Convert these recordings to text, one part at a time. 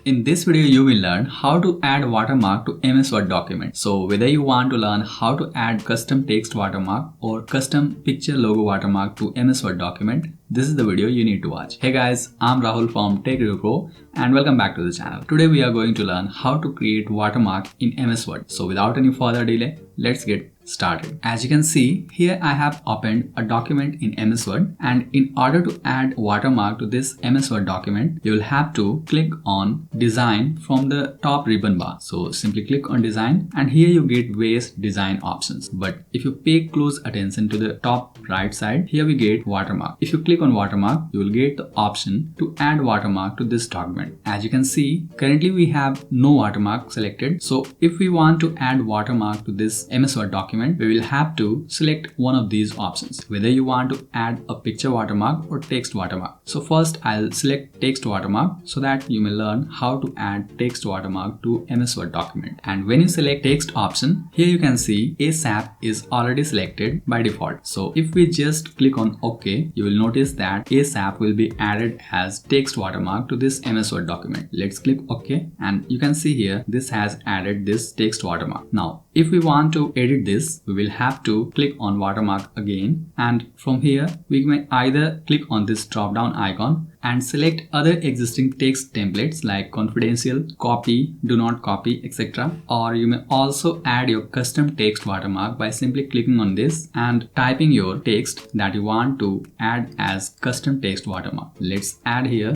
In this video, you will learn how to add watermark to MS Word document. So whether you want to learn how to add custom text watermark or custom picture logo watermark to MS Word document, this is the video you need to watch. Hey guys, I'm Rahul from Tech Review Pro and welcome back to the channel. Today we are going to learn how to create watermark in MS Word. So without any further delay, let's get started. As you can see, here I have opened a document in MS Word, and in order to add watermark to this MS Word document, you will have to click on design from the top ribbon bar. So simply click on design and here you get various design options. But if you pay close attention to the top right side, here we get watermark. If you click on watermark, you will get the option to add watermark to this document. As you can see, currently we have no watermark selected. So if we want to add watermark to this MS Word document, we will have to select one of these options, whether you want to add a picture watermark or text watermark. So first I'll select text watermark so that you may learn how to add text watermark to MS Word document. And when you select text option, here you can see ASAP is already selected by default. So if we just click on OK, you will notice that ASAP will be added as text watermark to this MS Word document. Let's click OK and you can see here this has added this text watermark. Now if we want to edit this, we will have to click on watermark again, and from here we may either click on this drop down icon and select other existing text templates like confidential, copy, do not copy, etc. Or you may also add your custom text watermark by simply clicking on this and typing your text that you want to add as custom text watermark. Let's add here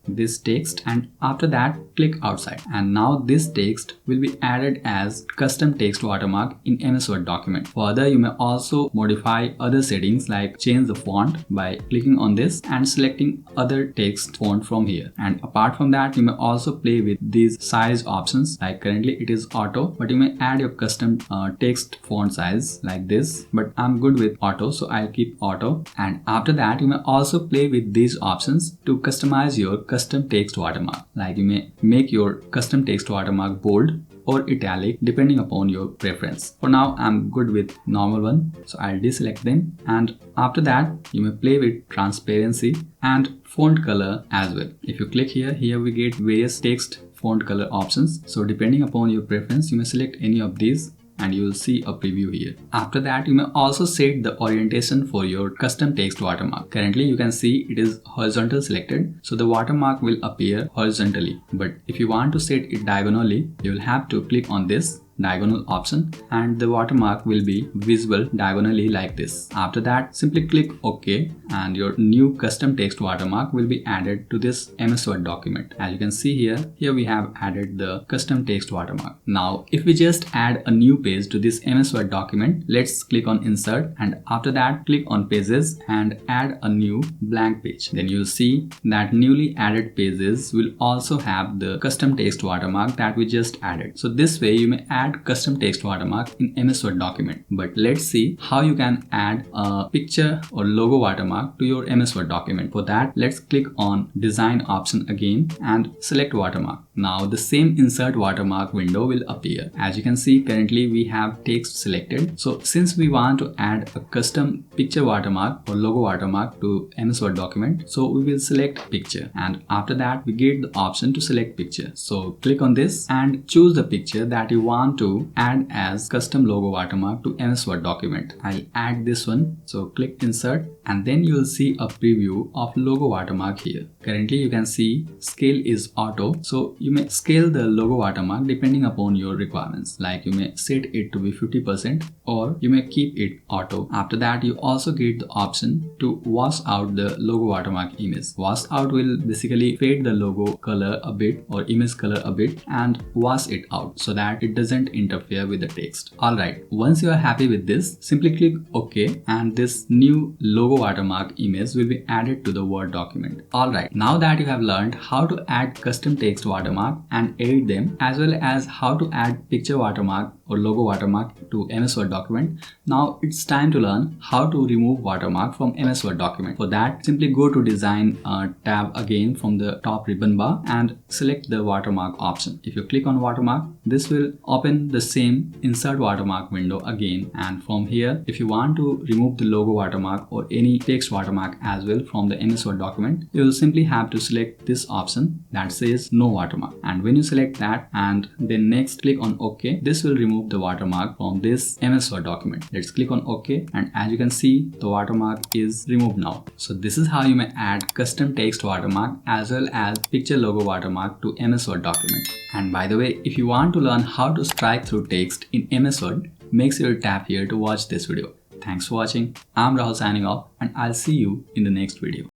this text and after that click outside, and now this text will be added as custom text watermark in MS Word document. Further, you may also modify other settings like change the font by clicking on this and selecting other text font from here. And apart from that, you may also play with these size options, like currently it is auto, but you may add your custom text font size like this, but I'm good with auto, so I'll keep auto. And after that, you may also play with these options to customize your custom text watermark, like you may make your custom text watermark bold or italic depending upon your preference. For now, I'm good with normal one, so I'll deselect them. And after that, you may play with transparency and font color as well. If you click here, we get various text font color options. So depending upon your preference, you may select any of these and you will see a preview here. After that, you may also set the orientation for your custom text watermark. Currently, you can see it is horizontal selected, so the watermark will appear horizontally. But if you want to set it diagonally, you will have to click on this diagonal option and the watermark will be visible diagonally like this. After that, simply click OK and your new custom text watermark will be added to this MS Word document. As you can see here we have added the custom text watermark. Now if we just add a new page to this MS Word document, let's click on insert and after that click on pages and add a new blank page. Then you'll see that newly added pages will also have the custom text watermark that we just added. So this way you may add custom text watermark in MS Word document. But let's see how you can add a picture or logo watermark to your MS Word document. For that, let's click on design option again and select watermark. Now the same insert watermark window will appear. As you can see, currently we have text selected. So since we want to add a custom picture watermark or logo watermark to MS Word document, so we will select picture and after that we get the option to select picture. So click on this and choose the picture that you want to add as custom logo watermark to MS Word document. I'll add this one. So click insert and then you will see a preview of logo watermark here. Currently you can see scale is auto. So you may scale the logo watermark depending upon your requirements. Like you may set it to be 50% or you may keep it auto. After that, you also get the option to wash out the logo watermark image. Wash out will basically fade the logo color a bit or image color a bit and wash it out so that it doesn't interfere with the text. Alright, once you are happy with this, simply click OK and this new logo watermark image will be added to the Word document. Alright, now that you have learned how to add custom text watermark and edit them, as well as how to add picture watermark or logo watermark to MS Word document. Now it's time to learn how to remove watermark from MS Word document. For that, simply go to Design tab again from the top ribbon bar and select the watermark option. If you click on watermark, this will open the same insert watermark window again, and from here, if you want to remove the logo watermark or any text watermark as well from the MS Word document, you will simply have to select this option that says no watermark. And when you select that and then next click on OK, this will remove the watermark from this MS Word document. Let's click on OK, and as you can see, the watermark is removed now. So this is how you may add custom text watermark as well as picture logo watermark to MS Word document. And by the way, if you want to learn how to strike through text in MS Word, make sure you tap here to watch this video. Thanks for watching. I'm Rahul signing off, and I'll see you in the next video.